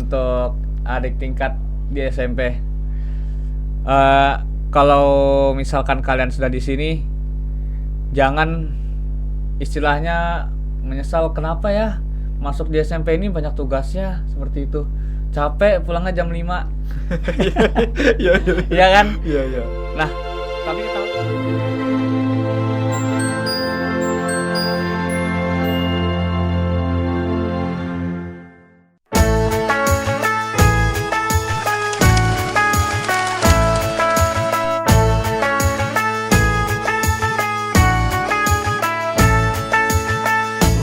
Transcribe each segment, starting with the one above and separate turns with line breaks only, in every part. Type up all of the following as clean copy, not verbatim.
untuk adik tingkat di SMP. Kalau misalkan kalian sudah di sini, jangan istilahnya menyesal kenapa ya masuk di SMP ini banyak tugasnya seperti itu. Capek pulangnya jam 5.
Iya,
Iya kan?
Iya.
Nah, tapi tahu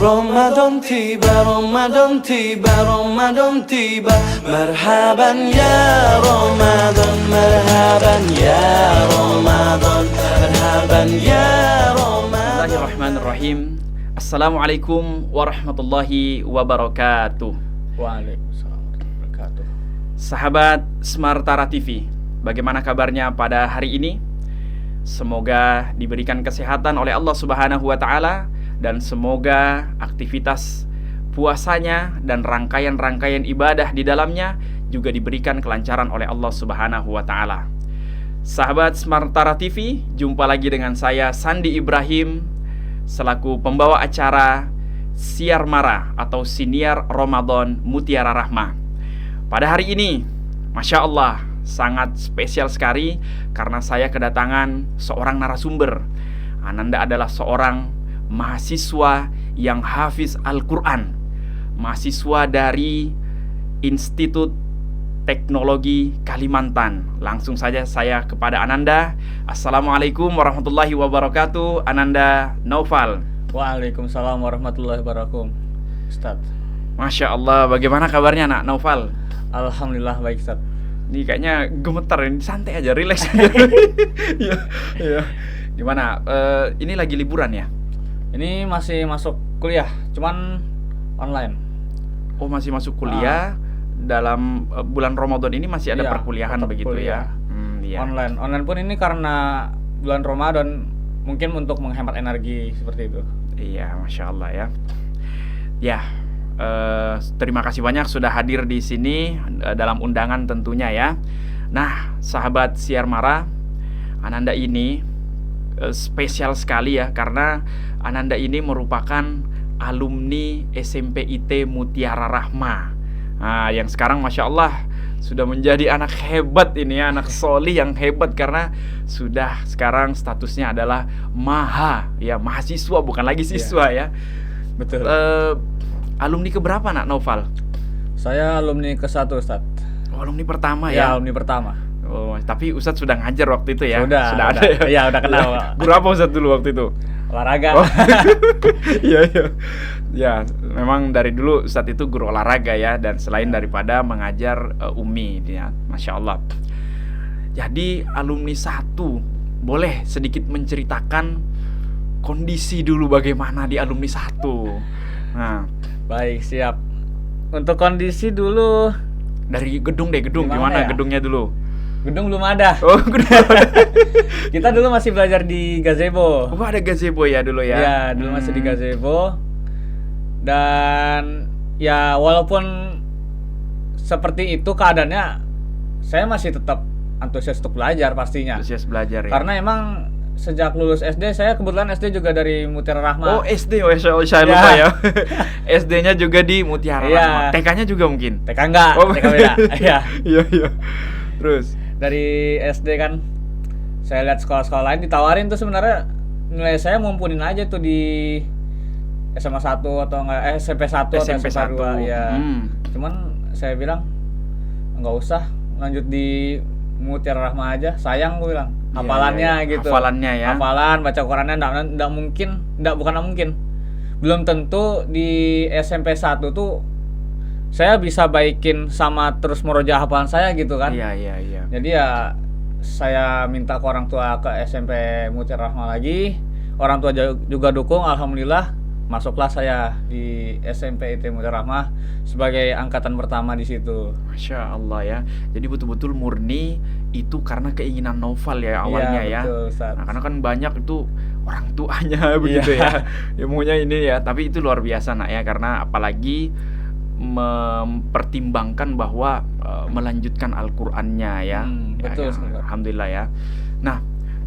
Ramadan tiba, Ramadan tiba, Ramadan tiba. Marhaban ya Ramadan, marhaban ya Ramadan, marhaban ya Ramadan.
Bismillahirrahmanirrahim. Assalamualaikum warahmatullahi wabarakatuh.
Waalaikumsalam warahmatullahi wabarakatuh.
Sahabat Smartara TV, bagaimana kabarnya pada hari ini? Semoga diberikan kesehatan oleh Allah Subhanahu wa taala dan semoga aktivitas puasanya dan rangkaian-rangkaian ibadah di dalamnya juga diberikan kelancaran oleh Allah Subhanahu wa taala. Sahabat Smartara TV, jumpa lagi dengan saya Sandi Ibrahim selaku pembawa acara Siar Mara atau Siniar Ramadan Mutiara Rahmah. Pada hari ini, Masya Allah, sangat spesial sekali karena saya kedatangan seorang narasumber. Ananda adalah seorang mahasiswa yang hafiz Al-Quran, mahasiswa dari Institut Teknologi Kalimantan. Langsung saja saya kepada Ananda. Assalamualaikum warahmatullahi wabarakatuh, Ananda Naufal.
Waalaikumsalam warahmatullahi wabarakatuh. Ustaz.
Masya Allah, bagaimana kabarnya Nak Naufal?
Alhamdulillah baik, Ustaz.
Ini kayaknya gemeter, ini santai aja, relax aja. Iya. Gimana? Ini lagi liburan ya?
Ini masih masuk kuliah, cuman online.
Oh, masih masuk kuliah. Dalam bulan Ramadan ini masih ada
Iya,
perkuliahan
tetap
begitu
kuliah.
ya? Iya.
Online pun ini karena bulan Ramadan, mungkin untuk menghemat energi seperti itu.
Iya, Masya Allah ya. Ya, terima kasih banyak sudah hadir di sini dalam undangan tentunya ya. Nah, sahabat Siar Mara, Ananda ini spesial sekali ya, karena Ananda ini merupakan alumni SMP IT Mutiara Rahmah. Nah, yang sekarang Masya Allah sudah menjadi anak hebat ini ya, anak soli yang hebat karena sudah sekarang statusnya adalah mahasiswa, bukan lagi siswa ya.
Betul.
Alumni keberapa Nak Naufal?
Saya alumni ke-1, Ustaz.
Oh, alumni pertama
Ya,
ya?
alumni pertama.
Oh, tapi Ustadz sudah ngajar waktu itu ya?
Sudah
ada
ada.
ya?
Iya, udah kenal.
Guru apa Ustadz dulu waktu itu?
Olahraga.
Oh. Iya. Ya, memang dari dulu Ustadz itu guru olahraga ya, dan selain daripada mengajar UMI ya, Masya Allah. Jadi alumni 1, boleh sedikit menceritakan kondisi dulu bagaimana di alumni 1? Nah,
Baik, siap. Untuk kondisi dulu,
dari gedung
Gimana
gimana
ya?
gedungnya dulu?
gedung belum ada.
Oh, gedung.
Kita dulu masih belajar di gazebo.
Oh, ada gazebo ya dulu ya?
Ya, dulu masih di gazebo. Dan ya walaupun seperti itu keadaannya, saya masih tetap antusias untuk belajar pastinya.
Antusias belajar ya?
Karena emang sejak lulus SD, saya kebetulan SD juga dari Mutiara Rahmah.
Oh, SD, saya lupa ya. SD-nya juga di Mutiara
Iya.
Rahmah. TK-nya juga mungkin?
TK enggak,
Oh,
TK beda. Iya.
Iya. Terus?
Dari SD kan, saya lihat sekolah-sekolah lain ditawarin tuh sebenarnya nilai saya mumpunin aja tuh di SMA 1 atau enggak SMP 1 atau
SMP
SMA 2 ya. Cuman saya bilang enggak usah, lanjut di Mutiara Rahmah aja. Sayang gue bilang. Hafalannya gitu.
Hafalannya ya.
Hafalan, baca Qurannya enggak mungkin, bukan mungkin. Belum tentu di SMP 1 tuh saya bisa baikin sama terus meroja hafalan saya gitu kan.
Iya.
Jadi ya saya minta ke orang tua ke SMP Mutiara Rahmah lagi. Orang tua juga dukung, alhamdulillah masuklah saya di SMP IT Mutiara Rahmah sebagai angkatan pertama di situ.
Masya Allah ya. Jadi betul-betul murni itu karena keinginan Naufal ya awalnya ya.
Betul, Ustaz.
Nah, karena kan banyak itu orang tuanya begitu ya. Ya maunya ini ya, tapi itu luar biasa Nak ya, karena apalagi mempertimbangkan bahwa melanjutkan Al-Qur'annya ya.
Betul
Ya,
sekali.
alhamdulillah ya. Nah,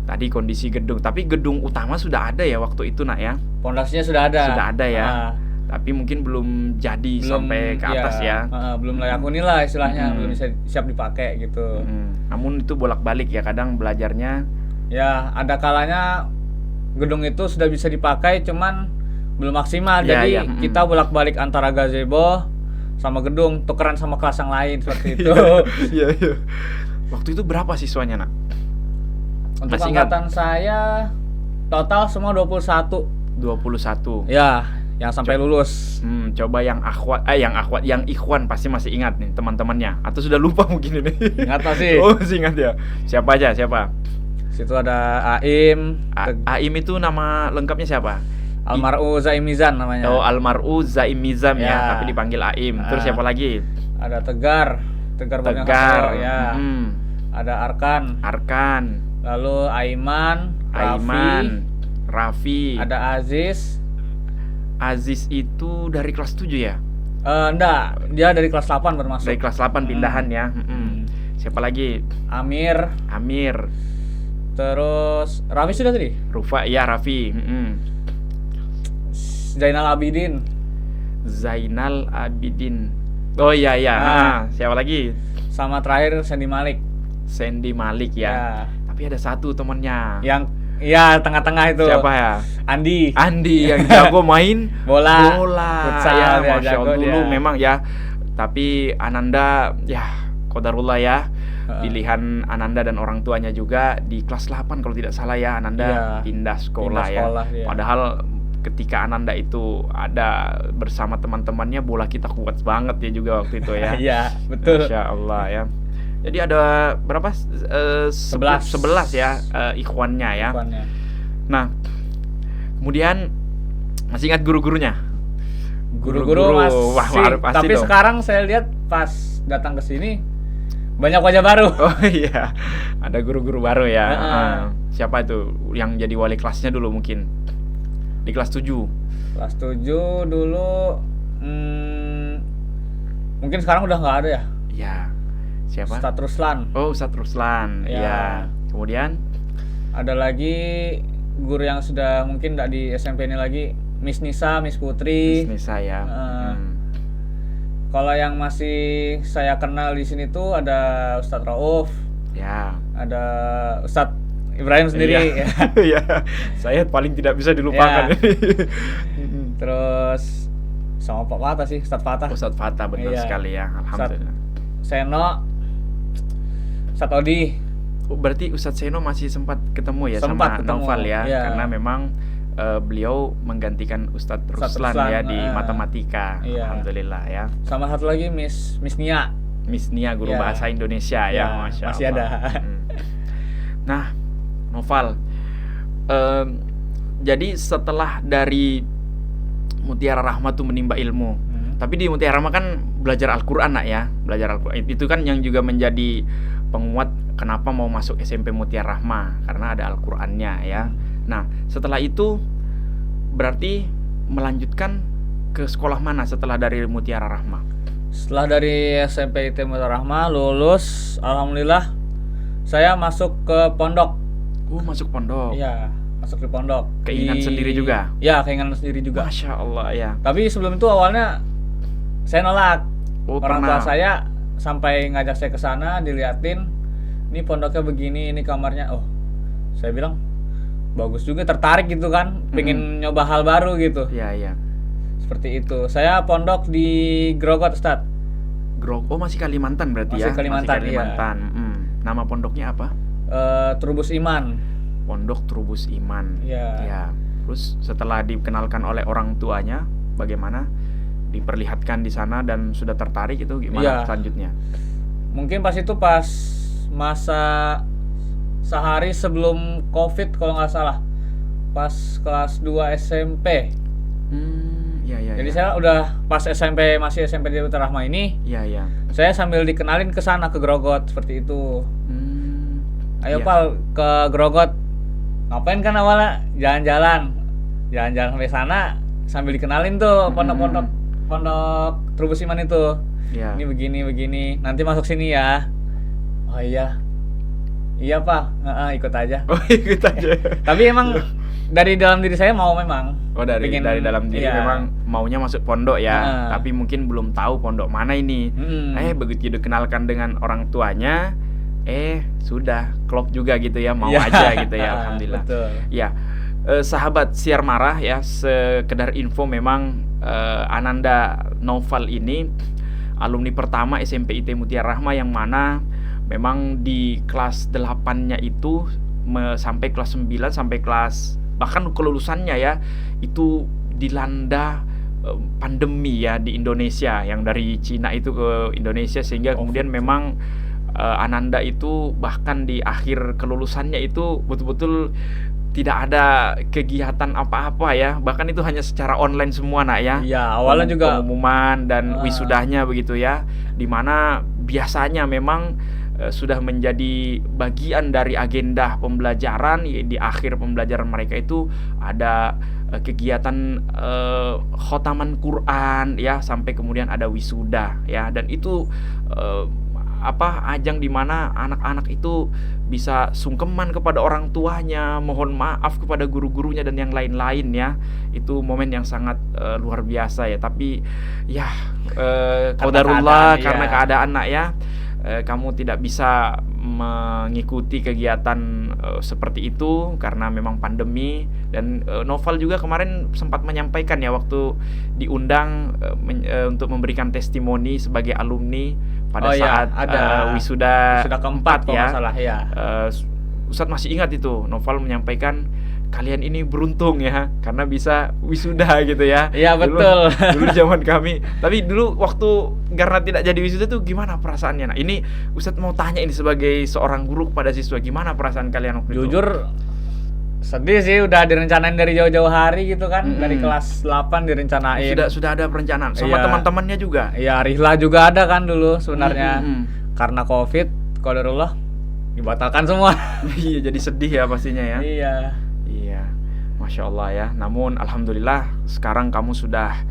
tadi kondisi gedung, tapi gedung utama sudah ada ya waktu itu nak ya.
Pondasinya sudah ada.
Sudah ada ya.
Ah,
Tapi mungkin belum jadi
belum
sampai ke atas ya.
Belum layak huni lah istilahnya,
Mm-mm.
belum bisa siap dipakai gitu.
Namun itu bolak-balik ya, kadang belajarnya
Ya, ada kalanya gedung itu sudah bisa dipakai cuman belum maksimal.
Ya,
Jadi
ya,
kita bolak-balik antara gazebo sama gedung, tukeran sama kelas yang lain seperti itu.
Iya, iya. Waktu itu berapa siswanya nak?
Untuk
Masih ingat?
angkatan saya total semua 21.
21.
Ya, yang sampai lulus.
Coba yang yang ikhwan pasti masih ingat nih teman-temannya, atau sudah lupa mungkin ini.
Ingat masih?
Oh, masih ingat ya. Siapa aja? Siapa?
Situ ada Aim,
Aim itu nama lengkapnya siapa?
Almar'u Zaimizan namanya.
Oh, Almar'u Zaim Mizam ya,
Ya.
tapi dipanggil Aim. Terus siapa lagi?
Ada Tegar Bojong
Tegar.
Kasar, ya. Ada Arkan,
Arkan,
lalu Aiman,
Aiman, Raffi.
ada Aziz.
Aziz itu dari kelas 7 ya?
Enggak, dia dari kelas 8 bermasuk.
Dari kelas 8 pindahan ya. Siapa lagi?
Amir,
Amir,
terus Raffi sudah tadi.
Rufa, ya Raffi.
Zainal Abidin,
Zainal Abidin. Oh iya iya. Siapa lagi?
sama terakhir Sandy Malik.
Sandy Malik ya. Tapi ada satu temannya.
Yang ya tengah-tengah itu.
Siapa ya?
Andi.
Andi yang jago main
Bola.
Bola.
Futsal,
Ya,
dia
Masya
jago
Allah dulu
dia.
memang ya. Tapi Ananda ya qadarullah ya. Pilihan Ananda dan orang tuanya juga di kelas 8 kalau tidak salah ya, Ananda
Iya,
pindah sekolah
pindah sekolah,
ya.
iya.
Padahal ketika Ananda itu ada bersama teman-temannya, bola kita kuat banget ya juga waktu itu ya.
Iya, betul.
Masya Allah ya. Jadi ada berapa? 11 ya ikhwannya ya.
Ikhwannya.
Nah, kemudian masih ingat guru-gurunya?
Guru-guru
Wah,
masih.
pasti
Tapi
dong.
sekarang saya lihat pas datang ke sini banyak wajah baru.
Oh iya, ada guru-guru baru ya.
Heeh.
Siapa itu yang jadi wali kelasnya dulu mungkin? Di kelas 7.
Kelas 7 dulu mungkin sekarang udah nggak ada ya.
Ya. Siapa?
Ustadz Ruslan.
Oh, Ustadz Ruslan.
Ya.
Ya. Kemudian
Ada lagi guru yang sudah mungkin nggak di SMP ini lagi, Miss Nisa, Miss Putri.
bisnis saya.
Kalau yang masih saya kenal di sini tuh ada Ustadz Rauf,
Ya.
ada Ustadz Ibrahim sendiri.
Iya.
Ya.
Iya. Saya paling tidak bisa dilupakan.
Ya. Terus sama Pak Fatah sih, Ustadz Fatah.
Ustadz Fatah benar
Iya.
sekali ya. Alhamdulillah.
Seno, Ustadz Odi.
Oh, berarti Ustadz Seno masih sempat ketemu ya
Sempat
sama
ketemu,
Naufal ya,
iya.
karena memang beliau menggantikan Ustadz
Ustadz
Ruslan
Ruslan,
ya di matematika.
iya.
Alhamdulillah ya.
Sama satu lagi Miss Nia.
Miss Nia guru
Iya.
bahasa Indonesia
Iya,
ya, Masya
masih
Allah.
ada.
Nah, Noval, jadi setelah dari Mutiara Rahma tuh menimba ilmu, tapi di Mutiara Rahma kan belajar Al-Quran nak ya, belajar Al-Quran itu kan yang juga menjadi penguat kenapa mau masuk SMP Mutiara Rahma, karena ada Al-Qurannya ya. Nah, setelah itu berarti melanjutkan ke sekolah mana setelah dari Mutiara Rahma?
Setelah dari SMP IT Mutiara Rahma lulus, alhamdulillah saya masuk ke pondok.
Masuk pondok.
Iya, masuk di pondok.
Keinginan sendiri juga?
Ya, keinginan sendiri juga.
Masya Allah ya.
Tapi sebelum itu awalnya saya nolak.
Oh,
Orang
pernah.
tua saya sampai ngajak saya ke sana, diliatin, ini pondoknya begini, ini kamarnya. Oh, saya bilang bagus juga, tertarik gitu kan, pengen nyoba hal baru gitu.
Iya, iya.
Seperti itu. Saya pondok di Grogot, Ustadz.
Oh, masih Kalimantan berarti
Masih
ya?
Kalimantan,
Masih Kalimantan. Nama pondoknya apa?
Trubus Iman.
Pondok Trubus Iman.
Iya.
Ya. Terus setelah dikenalkan oleh orang tuanya, bagaimana? Diperlihatkan di sana dan sudah tertarik itu gimana
Iya.
selanjutnya?
Mungkin pas masa sehari sebelum COVID kalau nggak salah. Pas kelas 2 SMP.
Iya, iya.
Jadi
iya.
saya udah pas masih SMP di Mutiara Rahma ini,
Iya, iya.
saya sambil dikenalin ke sana ke Grogot seperti itu. Ayo
Iya.
Pal ke Grogot. Ngapain kan awalnya? Jalan-jalan sampai sana sambil dikenalin tuh pondok Trubus Iman itu.
Iya.
Ini begini, nanti masuk sini ya. Oh iya. Iya Pak, ikut aja.
Oh, ikut aja.
Tapi emang dari dalam diri saya mau memang.
Oh, dari dalam diri
iya.
memang maunya masuk pondok ya, tapi mungkin belum tahu pondok mana ini. Begitu dikenalkan dengan orang tuanya, sudah klop juga gitu ya, mau aja gitu ya, alhamdulillah.
Betul.
Ya, sahabat Siar Marah ya, sekedar info memang Ananda Naufal ini alumni pertama SMP IT Mutiara Rahmah yang mana memang di kelas 8-nya itu sampai kelas 9 sampai kelas bahkan kelulusannya ya itu dilanda pandemi ya di Indonesia, yang dari Cina itu ke Indonesia, sehingga kemudian memang Ananda itu bahkan di akhir kelulusannya itu betul-betul tidak ada kegiatan apa-apa ya, bahkan itu hanya secara online semua nak ya.
Iya, awalnya juga
pengumuman dan wisudanya begitu ya, dimana biasanya memang sudah menjadi bagian dari agenda pembelajaran. Di akhir pembelajaran mereka itu ada kegiatan khotaman Quran ya, sampai kemudian ada wisuda ya, dan itu ajang di mana anak-anak itu bisa sungkeman kepada orang tuanya, mohon maaf kepada guru-gurunya dan yang lain-lain ya. Itu momen yang sangat luar biasa ya. Tapi ya qadarullah, karena keadaan nak ya, kamu tidak bisa mengikuti kegiatan seperti itu karena memang pandemi. Dan Naufal juga kemarin sempat menyampaikan ya waktu diundang untuk memberikan testimoni sebagai alumni pada saat
ada
wisuda
keempat
ya.
Ustadz
masih ingat itu Naufal menyampaikan, kalian ini beruntung ya karena bisa wisuda gitu ya.
Iya betul.
Dulu zaman kami. Tapi dulu waktu karena tidak jadi wisuda tuh gimana perasaannya? Nah, ini Ustadz mau tanya ini sebagai seorang guru kepada siswa, gimana perasaan kalian waktu itu?
Jujur sedih sih, udah direncanain dari jauh-jauh hari gitu kan. Dari kelas 8 direncanain.
Sudah ada perencanaan sama teman-temannya juga.
Iya, Rihla juga ada kan dulu sebenarnya. Karena Covid, qadarullah dibatalkan semua.
Iya, jadi sedih ya pastinya ya. Iya, Masya Allah ya. Namun alhamdulillah sekarang kamu sudah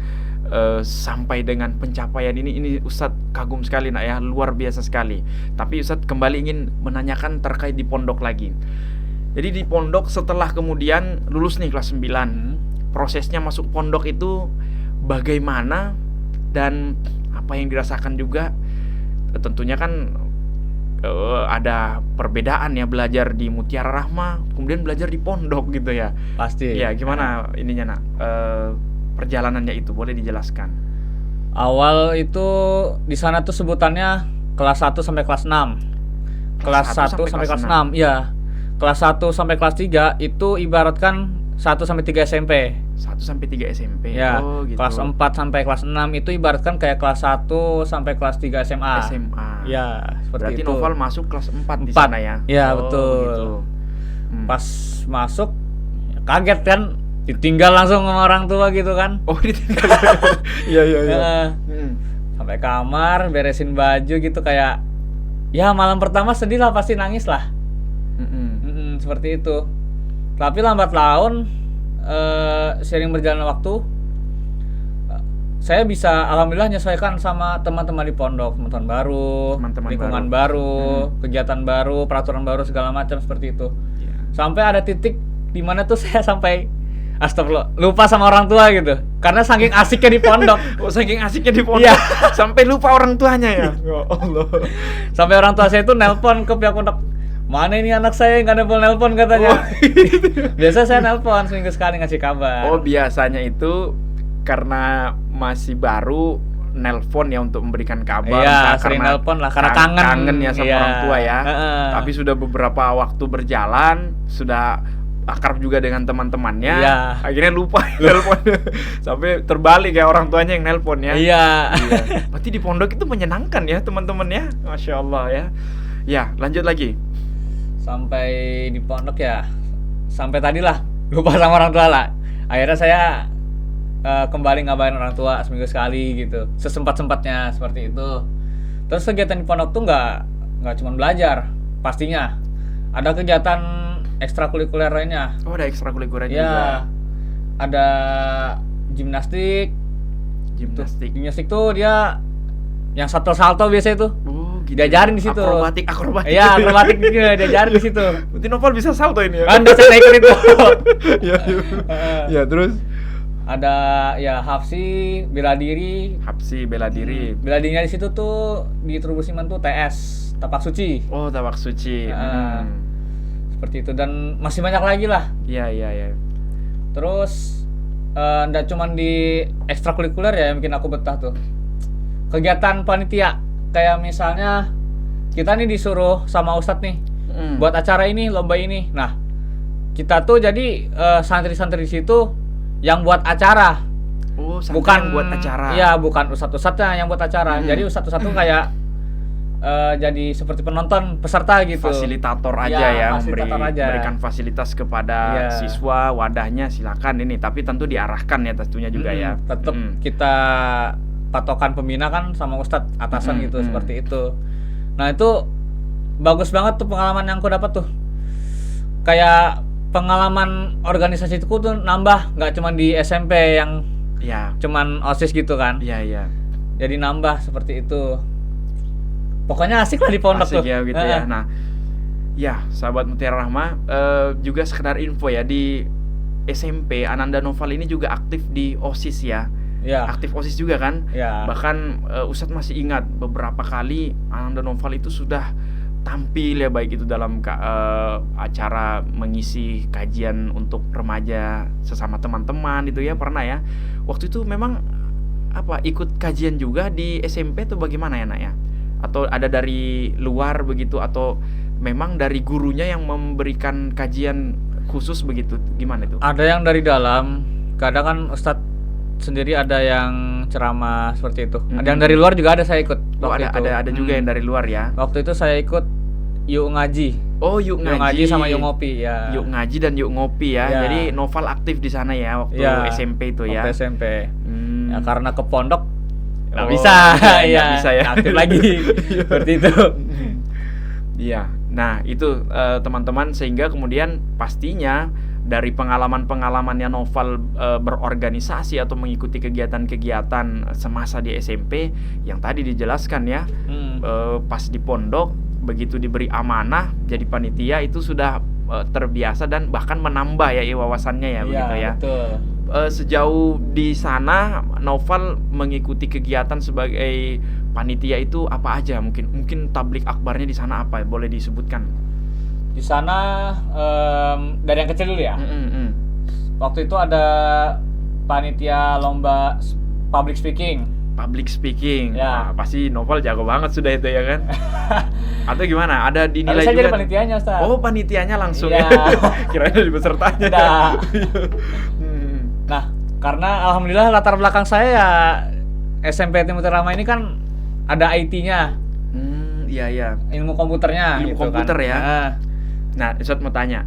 sampai dengan pencapaian ini Ustadz kagum sekali nak ya, luar biasa sekali. Tapi Ustadz kembali ingin menanyakan terkait di pondok lagi. Jadi di pondok setelah kemudian lulus nih kelas 9, prosesnya masuk pondok itu bagaimana dan apa yang dirasakan juga? Tentunya kan ada perbedaan ya, belajar di Mutiara Rahmah kemudian belajar di pondok gitu ya.
Pasti.
Ya, gimana ininya nak? Perjalanannya itu boleh dijelaskan.
Awal itu di sana tuh sebutannya kelas 1 sampai kelas 6. Kelas 1 sampai kelas 6. Iya. Kelas 1 sampai kelas 3 itu ibaratkan 1 sampai 3 SMP.
1 sampai 3 SMP.
Ya.
Oh, gitu.
Kelas 4 sampai kelas 6 itu ibaratkan kayak kelas 1 sampai kelas 3 SMA. Ya, seperti
berarti
itu.
Naufal masuk kelas 4 di sana ya.
Iya, betul.
Gitu.
Pas masuk kaget kan, ditinggal langsung sama orang tua gitu kan.
Oh, ditinggal. Iya.
Sampai kamar, beresin baju gitu, kayak ya malam pertama sedih lah, pasti nangis lah. Seperti itu. Tapi lambat laun sering berjalan waktu, saya bisa alhamdulillah menyesuaikan sama teman-teman di pondok, teman-teman baru, lingkungan baru, kegiatan baru, peraturan baru segala macam seperti itu. Sampai ada titik di mana tuh saya sampai astagfirullah, lupa sama orang tua gitu. Karena saking asiknya di pondok.
Oh, saking asiknya di pondok. Sampai lupa orang tuanya ya. Ya Allah.
Sampai orang tua saya itu nelpon ke pihak pondok. Mana ini anak saya nggak nelpon katanya. Biasa saya nelpon seminggu sekali ngasih kabar.
Oh, biasanya itu karena masih baru nelpon ya untuk memberikan kabar.
Iya, sering nelpon lah karena kangen
ya sama orang tua ya. Tapi sudah beberapa waktu berjalan, sudah akrab juga dengan teman-temannya. Akhirnya lupa nelpon. Sampai terbalik ya, orang tuanya yang nelpon ya.
Iya.
Berarti di pondok itu menyenangkan ya teman-temannya. Masya Allah ya. Ya, lanjut lagi.
Sampai di pondok ya, sampai tadi lah lupa sama orang tua lah. Akhirnya saya kembali ngabarin orang tua seminggu sekali gitu, sesempat-sempatnya seperti itu. Terus kegiatan di pondok tuh nggak cuma belajar, pastinya ada kegiatan ekstrakurikuler lainnya.
Oh, ada ekstrakurikuler
juga. Ada gimnastik,
Gimnastik.
Gimnastik tuh dia yang salto biasanya tuh.
Oh, gitu.
Diajarin di situ.
Akrobatik.
Iya, akrobatik juga diajarin di situ.
Berarti Noval bisa salto ini ya?
Kan saya ikut itu.
Iya. Ya, terus
Ada ya hapsi, bela diri.
Hapsi, bela diri.
Bela dirinya di situ tuh di Trubusiman tuh TS, tapak suci.
Oh, tapak suci.
Seperti itu dan masih banyak lagi lah.
Iya.
Terus nggak cuman di ekstrakurikuler ya yang bikin aku betah tuh. Kegiatan panitia kayak misalnya kita nih disuruh sama Ustadz nih buat acara ini, lomba ini. Nah, kita tuh jadi santri-santri di situ yang buat acara.
Oh,
Bukan
buat acara.
Iya, bukan ustadz-ustadznya yang buat acara. Jadi ustadz-ustadz tuh kayak jadi seperti penonton, peserta gitu.
Fasilitator aja
Ya,
ya,
fasilitator aja.
memberikan fasilitas kepada
Iya.
siswa, wadahnya silakan ini, tapi tentu diarahkan ya tentunya juga ya.
Tetap kita patokan pembina kan sama ustadz atasan gitu, seperti itu. Nah, itu bagus banget tuh pengalaman yang aku dapat tuh. Kayak pengalaman organisasi itu tuh nambah, nggak cuma di SMP yang
Ya.
cuman OSIS gitu kan.
Iya.
Jadi nambah seperti itu. Pokoknya asik lah di pondok
Asik
tuh.
ya gitu ya. Nah, ya sahabat Mutiara Rahma, juga sekedar info ya, di SMP Ananda Noval ini juga aktif di OSIS ya.
Ya.
Aktif OSIS juga kan?
Ya.
Bahkan Ustadz masih ingat beberapa kali Ananda Noval itu sudah tampil ya, baik itu dalam acara mengisi kajian untuk remaja sesama teman-teman itu ya, pernah ya. Waktu itu memang ikut kajian juga di SMP atau bagaimana ya, Nak ya? Atau ada dari luar begitu, atau memang dari gurunya yang memberikan kajian khusus begitu, gimana itu?
Ada yang dari dalam, kadang kan Ustadz sendiri ada yang ceramah seperti itu. Ada yang dari luar juga ada, saya ikut.
Oh, ada juga yang dari luar ya.
Waktu itu saya ikut Yuk Ngaji.
Oh, Yuk Ngaji
sama Yuk Ngopi ya.
Yuk Ngaji dan Yuk Ngopi ya.
Ya.
Jadi Noval aktif di sana ya waktu SMP itu ya.
Waktu SMP. Ya karena ke pondok nggak bisa,
nggak bisa ya.
aktif lagi. Seperti itu.
Iya. Nah, itu teman-teman, sehingga kemudian pastinya dari pengalaman-pengalamannya Noval berorganisasi atau mengikuti kegiatan-kegiatan semasa di SMP yang tadi dijelaskan ya, pas di pondok begitu diberi amanah jadi panitia itu sudah terbiasa dan bahkan menambah ya wawasannya ya, begitu ya.
Betul.
Sejauh di sana Noval mengikuti kegiatan sebagai panitia itu apa aja, mungkin tablik akbarnya di sana apa, boleh disebutkan?
Di sana dari yang kecil dulu ya. Waktu itu ada panitia lomba public speaking.
Wah,
Ya.
pasti Noval jago banget sudah itu ya kan? Atau gimana? Ada dinilai
Tapi saya
juga?
jadi panitianya, Ustaz.
Oh, panitianya langsung
Iya.
ya? Kirain jadi pesertanya.
Tidak. Nah, karena alhamdulillah latar belakang saya ya SMP Mutiara Rahma ini kan ada IT-nya,
Iya.
ilmu komputernya.
Ilmu
gitu
komputer
kan.
ya. Nah, Ustadz mau tanya,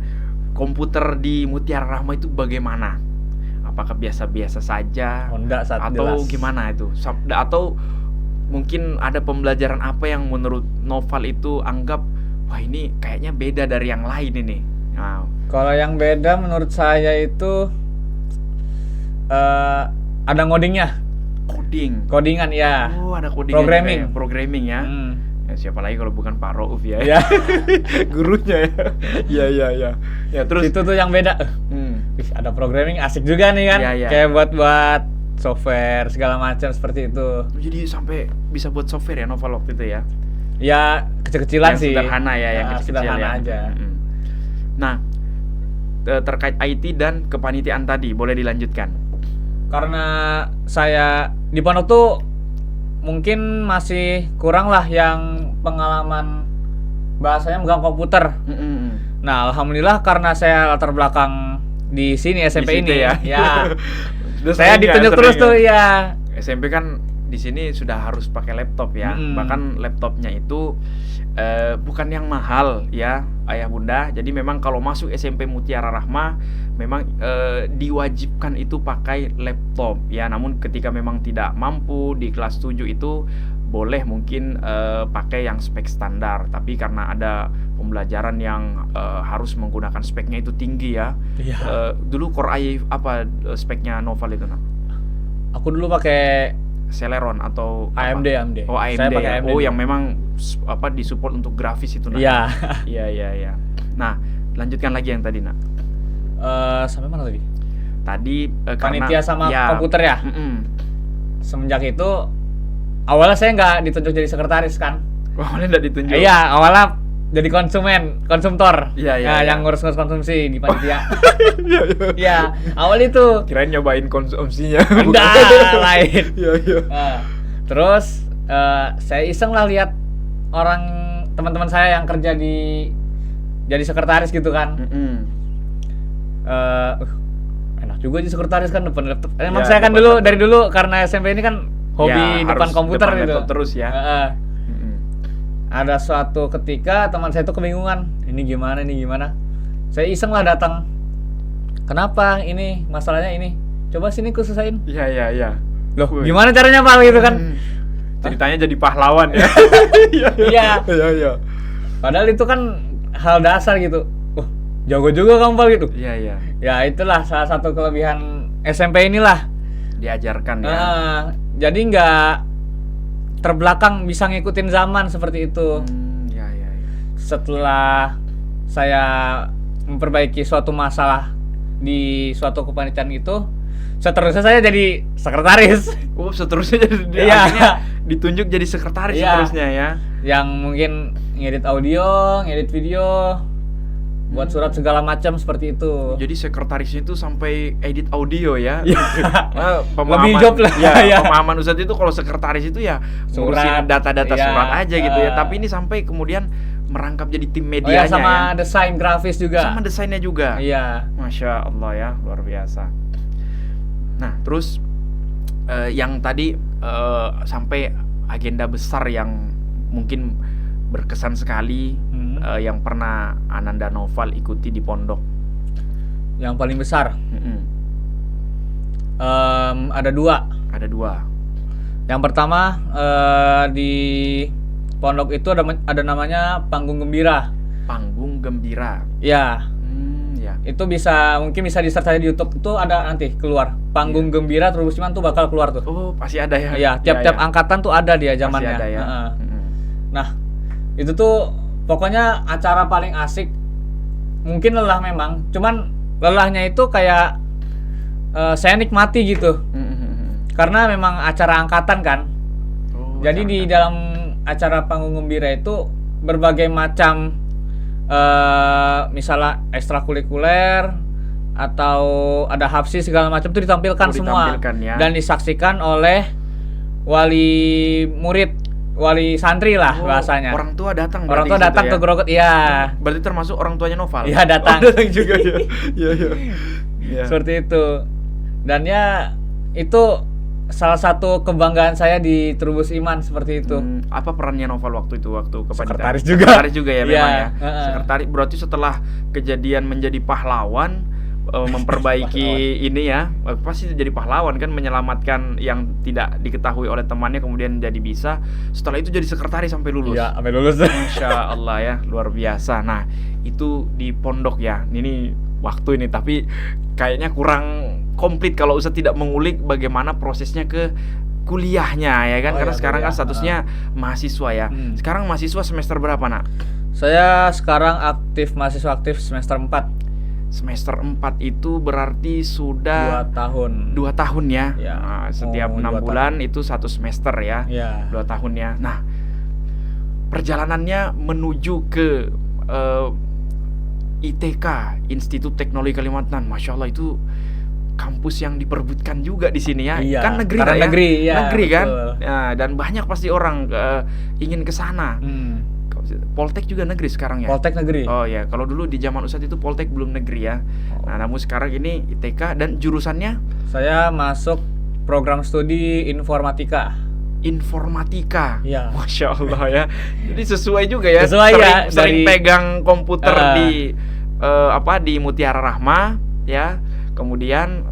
komputer di Mutiara Rahma itu bagaimana? Apakah biasa-biasa saja?
Oh, enggak, Ustaz,
atau
jelas.
gimana itu? Atau mungkin ada pembelajaran apa yang menurut Noval itu anggap, wah ini kayaknya beda dari yang lain ini? Nah,
Kalau yang beda menurut saya itu ada ngodingnya. Codingan ya.
Oh, ada coding. Programming ya. Ya, siapa lagi kalau bukan Pak Rauf ya.
Ya.
Gurunya ya. Iya. Ya, terus
Itu tuh yang beda. Wih, ada programming asik juga nih kan.
Iya.
Kayak buat software segala macam seperti itu.
Jadi sampai bisa buat software ya Noval waktu itu ya.
Ya kecil-kecilan
Yang
sih.
sederhana ya, yang kecil-kecil
sederhana
ya.
aja.
Nah, terkait IT dan kepanitiaan tadi, boleh dilanjutkan?
Karena saya di pondok tuh mungkin masih kurang lah yang pengalaman bahasanya megang komputer. Nah, alhamdulillah karena saya latar belakang di sini SMP
Di situ
ini
ya.
Saya ditunjuk terus tuh ya.
SMP kan di sini sudah harus pakai laptop ya. Bahkan laptopnya itu bukan yang mahal ya, Ayah Bunda. Jadi memang kalau masuk SMP Mutiara Rahma memang diwajibkan itu pakai laptop ya. Namun ketika memang tidak mampu di kelas 7 itu boleh mungkin pakai yang spek standar. Tapi karena ada pembelajaran yang harus menggunakan speknya itu tinggi ya.
Iya.
Dulu Core i apa speknya Noval itu, Nak?
Aku dulu pakai
Celeron atau
AMD,
apa?
AMD.
Oh, AMD.
Saya pakai
Ya?
AMD
Oh,
dulu.
yang memang disupport untuk grafis itu, Nak.
Iya.
Iya. Nah, lanjutkan lagi yang tadi, Nak.
Sampai mana tadi?
Tadi karena
Panitia sama komputer ya? Semenjak itu awalnya saya nggak ditunjuk jadi sekretaris kan?
Awalnya nggak ditunjuk.
Iya, awalnya jadi konsumtor.
Iya,
Nah,
iya.
yang ngurus-ngurus konsumsi di panitia.
Iya.
Iya, awal itu.
Kirain nyobain konsumsinya.
Enggak, lain.
Iya.
Nah, terus saya iseng lah lihat orang teman-teman saya yang kerja jadi sekretaris gitu kan. Enak juga jadi sekretaris kan depan laptop. Emang
Ya,
saya kan
depan
dulu
laptop.
dari dulu karena SMP ini kan hobi
Ya,
depan
harus
komputer
depan
gitu.
laptop terus ya.
Ada suatu ketika teman saya itu kebingungan, ini gimana. Saya iseng lah datang. Kenapa ini? Masalahnya ini. Coba sini ku susahin.
Iya.
Loh,
Wih.
gimana caranya Pak gitu kan?
Ceritanya jadi pahlawan ya. Iya.
Padahal itu kan hal dasar gitu. Jago juga kamu Pak gitu.
Iya.
Ya itulah salah satu kelebihan SMP inilah.
Diajarkan ya.
Jadi nggak terbelakang, bisa ngikutin zaman seperti itu.
Iya.
Setelah saya memperbaiki suatu masalah di suatu kepanitiaan itu, seterusnya saya jadi sekretaris.
Oh, seterusnya jadi
Iya.
akhirnya ditunjuk jadi sekretaris
Iya.
seterusnya ya.
Yang mungkin ngedit audio, ngedit video, buat surat segala macam seperti itu.
Jadi sekretarisnya itu sampai edit audio ya.
Iya.
Nah,
Lebih job lah.
Ya,
Iya.
pemahaman Ustadz itu kalau sekretaris itu ya ngurusin
Surat.
data-data
Iya.
surat aja gitu ya. Tapi ini sampai kemudian merangkap jadi tim
Oh
medianya
ya, sama
ya.
desain grafis juga.
Sama desainnya juga.
Iya.
Masya Allah ya, luar biasa. Nah, terus yang tadi sampai agenda besar yang mungkin berkesan sekali yang pernah Ananda Noval ikuti di pondok.
Yang paling besar ada dua.
Ada dua.
Yang pertama di pondok itu ada namanya Panggung Gembira.
Panggung Gembira.
Ya,
Ya.
itu mungkin bisa di search aja di YouTube, itu ada nanti keluar Panggung Gembira Trubus Iman tuh bakal keluar tuh.
Oh, pasti ada ya.
Iya, tiap-tiap
Ya.
angkatan tuh ada dia zamannya.
Pasti ada ya.
Nah, itu tuh pokoknya acara paling asik. Mungkin lelah memang, cuman lelahnya itu kayak saya nikmati gitu. Karena memang acara angkatan kan.
Oh,
Jadi di dalam acara Panggung Gembira itu berbagai macam misalnya ekstrakurikuler atau ada hapsi segala macam itu ditampilkan semua
ditampilkan ya.
dan disaksikan oleh wali murid, wali santri lah bahasanya.
Orang tua datang.
Orang
berarti
tua
ke situ
datang
ya?
ke Grogot, iya.
Berarti termasuk orang tuanya Noval.
Iya, datang.
Oh, datang juga ya. Iya.
Seperti itu. Dan ya itu salah satu kebanggaan saya di Trubus Iman seperti itu.
Apa perannya Noval waktu itu, waktu kepanitiaan?
Sekretaris juga.
Sekretaris juga ya memang
Iya,
ya. Sekretaris berarti setelah kejadian menjadi pahlawan, memperbaiki ini ya, pasti jadi pahlawan kan, menyelamatkan yang tidak diketahui oleh temannya kemudian jadi bisa. Setelah itu jadi sekretaris sampai lulus.
Iya, sampai lulus.
Masya Allah ya, luar biasa. Nah, itu di pondok ya. Ini waktu ini, tapi kayaknya kurang komplit kalau Ustadz tidak mengulik bagaimana prosesnya ke kuliahnya ya kan.
Oh,
karena
ya,
sekarang kan
kuliah.
statusnya mahasiswa ya. Sekarang mahasiswa semester berapa, Nak?
Saya sekarang mahasiswa aktif semester 4.
Semester 4 itu berarti
2
sudah
tahun.
2 tahun ya.
Ya.
Nah, setiap 6
2
bulan itu 1 semester ya.
Ya.
2 tahun ya. Nah, perjalanannya menuju ke ITK, Institut Teknologi Kalimantan. Masya Allah, itu kampus yang diperebutkan juga di sini ya.
Iya,
Kan negeri
karena
lah ya.
negeri, ya,
Negeri kan.
betul.
Nah, dan banyak pasti orang ingin ke sana. Poltek juga negeri sekarang ya.
Poltek negeri.
Oh ya, kalau dulu di zaman Ustadz itu Poltek belum negeri ya. Nah, namun sekarang ini ITK dan jurusannya
Saya masuk program studi informatika.
informatika.
Iya.
Masya Allah ya. Jadi sesuai juga ya.
Sesuai ya,
Sering
dari-
pegang komputer di Mutiara Rahma ya. Kemudian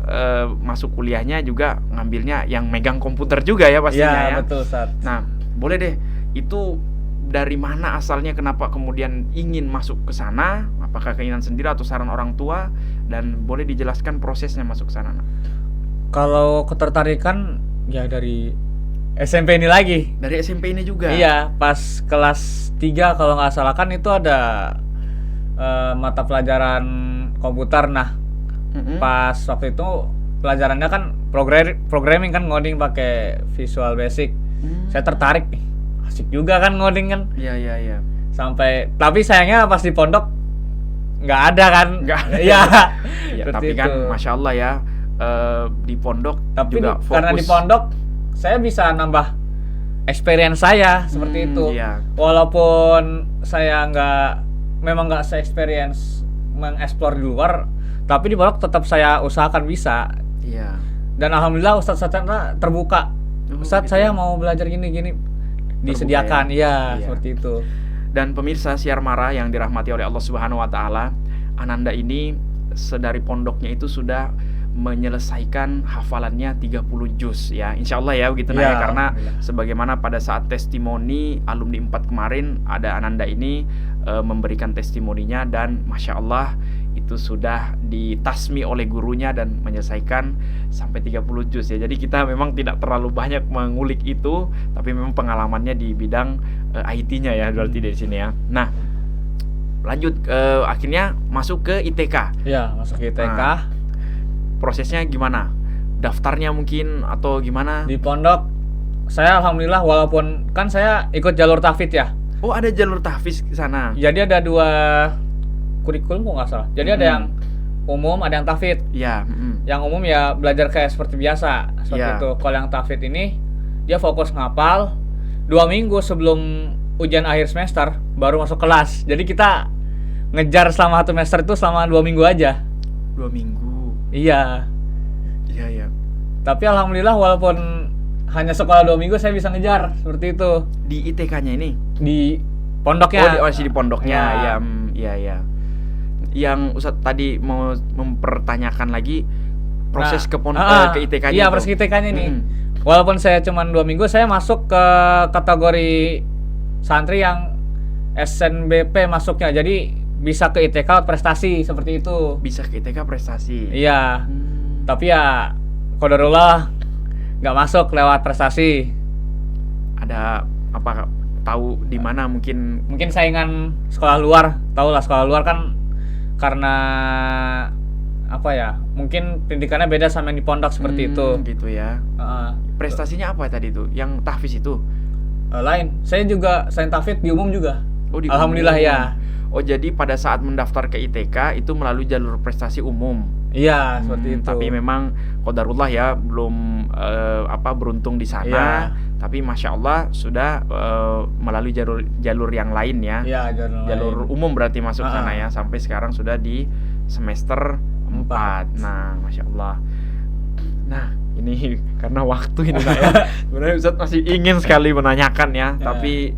masuk kuliahnya juga ngambilnya yang megang komputer juga ya pastinya
Iya,
ya.
betul, Sat.
Nah, boleh deh. Itu dari mana asalnya, kenapa kemudian ingin masuk ke sana? Apakah keinginan sendiri atau saran orang tua? Dan boleh dijelaskan prosesnya masuk ke sana, Nak?
Kalau ketertarikan ya dari SMP ini lagi.
Dari SMP ini juga.
Iya, pas kelas 3 kalau nggak salah kan itu ada mata pelajaran komputer. Nah,
Mm-mm.
pas waktu itu pelajarannya kan programming kan, ngoding pakai Visual Basic. Saya tertarik nih. Asik juga kan ngoding kan.
Iya, iya, iya.
Sampai tapi sayangnya pas di pondok nggak ada kan.
Nggak ada.
Iya.
Ya,
Seperti
tapi kan
itu.
Masya Allah ya, di pondok
Tapi
juga fokus.
karena di pondok saya bisa nambah experience saya seperti itu.
Iya.
Walaupun saya memang nggak se-experience mengeksplor di luar, tapi di pondok tetap saya usahakan bisa.
Iya.
Dan alhamdulillah Ustadz terbuka.
Oh,
Ustadz
gitu
saya
ya.
mau belajar gini-gini, disediakan.
ya?
Iya,
Iya.
seperti itu.
Dan pemirsa siar marah yang dirahmati oleh Allah Subhanahu wa taala, Ananda ini sedari pondoknya itu sudah menyelesaikan hafalannya 30 juz ya. Insya Allah ya begitu
Ya,
ya, karena
alhamdulillah.
sebagaimana pada saat testimoni alumni 4 kemarin ada Ananda ini memberikan testimoninya, dan Masya Allah itu sudah ditasmi oleh gurunya dan menyelesaikan sampai 30 juz ya. Jadi kita memang tidak terlalu banyak mengulik itu, tapi memang pengalamannya di bidang IT-nya ya berarti dari sini ya. Nah, lanjut akhirnya masuk ke ITK.
Ya, masuk ITK.
Nah, prosesnya gimana? Daftarnya mungkin atau gimana?
Di pondok saya alhamdulillah, walaupun kan saya ikut jalur tahfidz ya.
Oh, ada jalur tahfiz ke sana.
Jadi ada 2 kurikulum kok nggak salah. Jadi ada yang umum, ada yang tahfidz.
Ya,
Yang umum ya belajar kayak seperti biasa, seperti
Iya.
itu. Kalau yang tahfidz ini dia fokus ngapal 2 minggu sebelum ujian akhir semester baru masuk kelas. Jadi kita ngejar selama 1 semester itu selama 2 minggu aja.
2 minggu.
Iya.
Iya, ya.
Tapi alhamdulillah walaupun hanya sekolah 2 minggu saya bisa ngejar seperti itu
Di ITK-nya ini.
di pondoknya.
Di pondoknya.
Ya.
Ya, ya. Yang Ustadz tadi mau mempertanyakan lagi proses ke ITK-nya.
Iya,
itu.
proses ke ITK-nya nih.
Mm-mm.
Walaupun saya cuma 2 minggu, saya masuk ke kategori santri yang SNBP masuknya. Jadi bisa ke ITK prestasi seperti itu.
Bisa ke ITK prestasi.
Iya. Tapi ya qadarullah nggak masuk lewat prestasi.
Ada apa, tahu di mana mungkin?
Mungkin saingan sekolah luar, tahu lah sekolah luar kan karena apa ya? Mungkin pendidikannya beda sama yang di pondok seperti itu.
Gitu ya. Prestasinya apa tadi itu? Yang tahfiz itu?
Lain. Saya juga selain tahfidz di umum juga.
Oh, di
alhamdulillah
umum.
ya.
Oh, jadi pada saat mendaftar ke ITK itu melalui jalur prestasi umum.
Iya, seperti itu.
Tapi memang qadarullah ya, belum beruntung di sana.
Iya.
Tapi Masya Allah sudah melalui jalur yang lain ya.
Iya,
Jalur umum berarti masuk sana
Ah.
ya. Sampai sekarang sudah di semester 4. Nah, Masya Allah. Nah, ini karena waktu ini Nak, ya. Sebenarnya Ustadz masih ingin sekali menanyakan ya. Tapi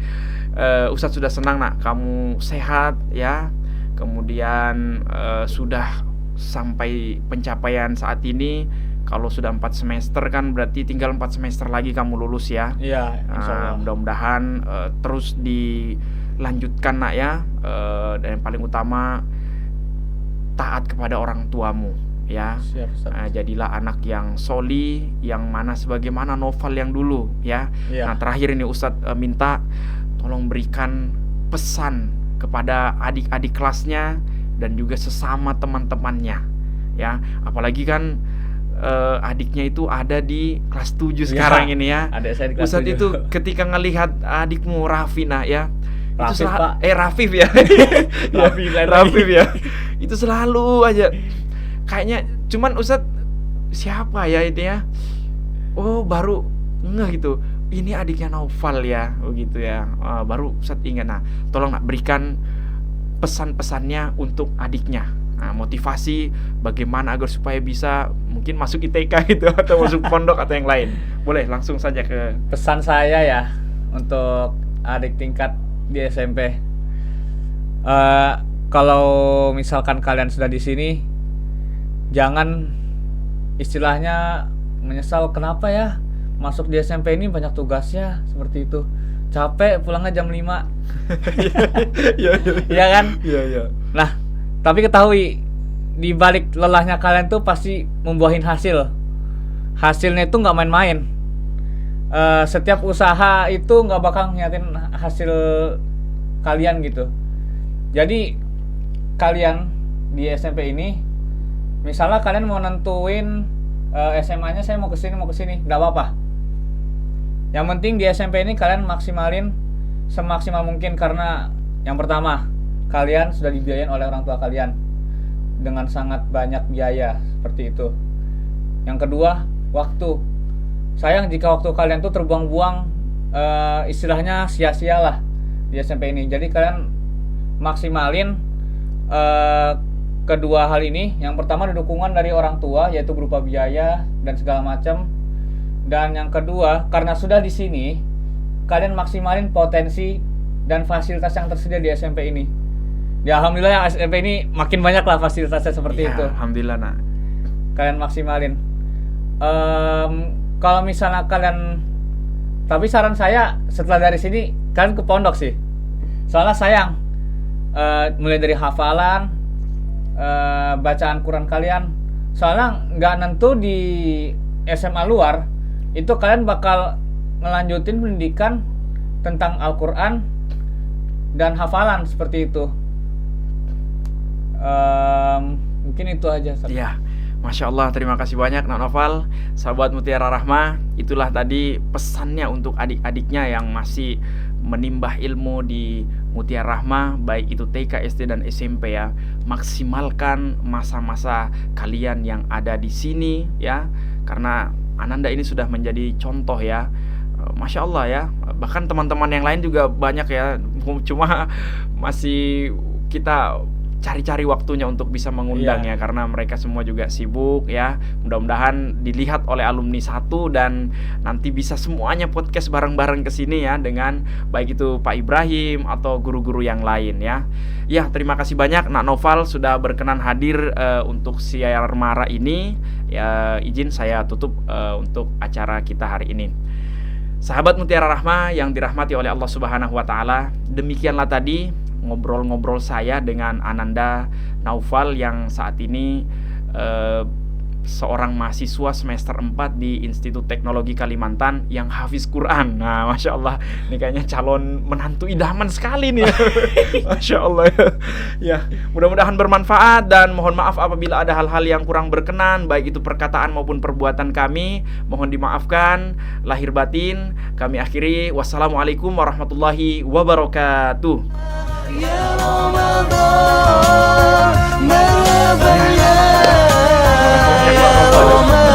Ustadz sudah senang Nak, kamu sehat ya. Kemudian sudah sampai pencapaian saat ini. Kalau sudah 4 semester kan berarti tinggal 4 semester lagi kamu lulus ya.
Iya, insyaallah.
Mudah-mudahan terus dilanjutkan Nak ya. Dan yang paling utama taat kepada orang tuamu ya.
Siap, Ustaz.
Jadilah anak yang soli, yang mana sebagaimana Noval yang dulu ya.
Iya.
Nah, terakhir ini Ustadz minta tolong berikan pesan kepada adik-adik kelasnya dan juga sesama teman-temannya ya. Apalagi kan adiknya itu ada di kelas 7 sekarang ini ya.
Adik saya di kelas
Ustadz
7.
itu ketika ngelihat adikmu Rafina ya,
Rafif, Pak.
Rafif ya.
Rafif, lain
Rafif
lagi.
ya. Itu selalu aja kayaknya, cuman Ustadz siapa ya itu ya? Oh, baru ngeh gitu. Ini adiknya Naufal ya, begitu ya. Baru Ustadz ingat. Nah, tolong Nak berikan pesan-pesannya untuk adiknya. Nah, motivasi bagaimana agar supaya bisa mungkin masuk ITK gitu atau masuk pondok atau yang lain. Boleh langsung saja ke
Pesan saya ya untuk adik tingkat di SMP. Kalau misalkan kalian sudah di sini, jangan istilahnya menyesal kenapa ya masuk di SMP ini banyak tugasnya seperti itu. Capek pulangnya jam 5. Iya kan?
Iya.
Nah, tapi ketahui di balik lelahnya kalian tuh pasti membuahin hasil. hasilnya itu nggak main-main. Setiap usaha itu nggak bakal ngeliatin hasil kalian gitu. Jadi kalian di SMP ini, misalnya kalian mau nentuin SMA-nya saya mau kesini, nggak apa-apa. Yang penting di SMP ini kalian maksimalin semaksimal mungkin, karena yang pertama, kalian sudah dibiayain oleh orang tua kalian dengan sangat banyak biaya seperti itu. Yang kedua, waktu. Sayang jika waktu kalian tuh terbuang-buang, istilahnya sia-sia lah di SMP ini. Jadi kalian maksimalin kedua hal ini. Yang pertama, dukungan dari orang tua, yaitu berupa biaya dan segala macam. Dan yang kedua, karena sudah di sini, kalian maksimalin potensi dan fasilitas yang tersedia di SMP ini. Ya alhamdulillah yang SMP ini makin banyak lah fasilitasnya seperti itu.
Alhamdulillah nak.
Kalian maksimalin. Kalau misalnya kalian, tapi saran saya setelah dari sini kalian ke pondok sih. Soalnya sayang, mulai dari hafalan, bacaan Quran kalian. Soalnya nggak nentu di SMA luar itu kalian bakal ngelanjutin pendidikan tentang Al-Quran dan hafalan seperti itu. Mungkin itu aja.
Iya, Masya Allah, terima kasih banyak Nak Noval, sahabat Mutiara Rahmah. Itulah tadi pesannya untuk adik-adiknya yang masih menimbah ilmu di Mutiara Rahmah, baik itu TK, SD, dan SMP ya. Maksimalkan masa-masa kalian yang ada di sini ya, karena Ananda ini sudah menjadi contoh ya. Masya Allah ya. Bahkan teman-teman yang lain juga banyak ya. Cuma masih kita cari-cari waktunya untuk bisa mengundang ya, karena mereka semua juga sibuk ya. Mudah-mudahan dilihat oleh alumni 1 dan nanti bisa semuanya podcast bareng-bareng ke sini ya, dengan baik itu Pak Ibrahim atau guru-guru yang lain ya. Ya, terima kasih banyak Nak Noval sudah berkenan hadir untuk siar Mara ini. Ya, izin saya tutup untuk acara kita hari ini. Sahabat Mutiara Rahmah yang dirahmati oleh Allah Subhanahu wa taala, demikianlah tadi ngobrol-ngobrol saya dengan Ananda Naufal yang saat ini seorang mahasiswa semester 4 di Institut Teknologi Kalimantan yang hafiz Quran. Nah, Masya Allah, ini kayaknya calon menantu idaman sekali nih. Masya Allah ya. Mudah-mudahan bermanfaat dan mohon maaf apabila ada hal-hal yang kurang berkenan, baik itu perkataan maupun perbuatan kami. Mohon dimaafkan lahir batin. Kami akhiri. Wassalamualaikum warahmatullahi wabarakatuh.
Ya Ramadan, marhaban ya Ramadan.